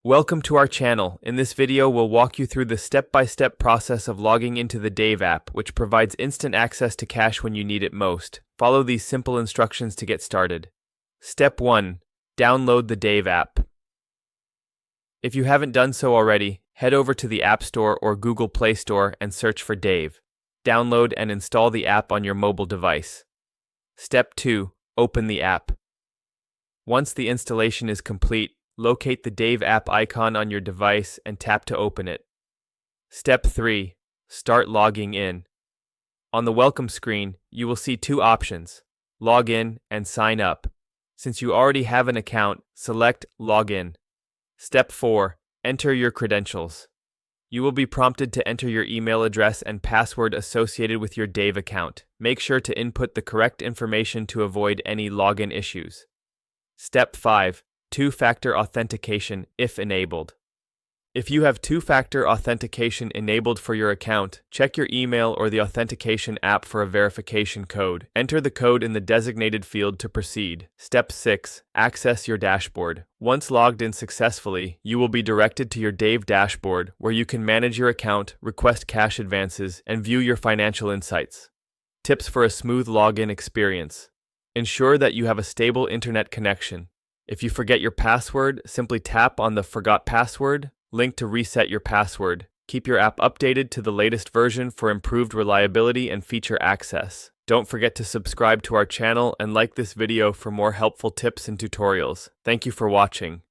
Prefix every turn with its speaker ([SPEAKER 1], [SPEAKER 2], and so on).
[SPEAKER 1] Welcome to our channel. In this video, we'll walk you through the step-by-step process of logging into the Dave app, which provides instant access to cash when you need it most. Follow these simple instructions to get started. Step 1. Download the Dave app. If you haven't done so already, head over to the App Store or Google Play Store and search for Dave. Download and install the app on your mobile device. Step 2. Open the app. Once the installation is complete, locate the Dave app icon on your device and tap to open it. Step 3. Start logging in. On the welcome screen, you will see two options, Log in and Sign up. Since you already have an account, select Log in. Step 4. Enter your credentials. You will be prompted to enter your email address and password associated with your Dave account. Make sure to input the correct information to avoid any login issues. Step 5. Two-factor authentication if enabled. If you have two-factor authentication enabled for your account, check your email or the authentication app for a verification code. Enter the code in the designated field to proceed. Step 6. Access your dashboard. Once logged in successfully, you will be directed to your Dave dashboard, where you can manage your account, request cash advances, and view your financial insights. Tips for a smooth login experience. Ensure that you have a stable internet connection. If you forget your password, simply tap on the Forgot Password link to reset your password. Keep your app updated to the latest version for improved reliability and feature access. Don't forget to subscribe to our channel and like this video for more helpful tips and tutorials. Thank you for watching.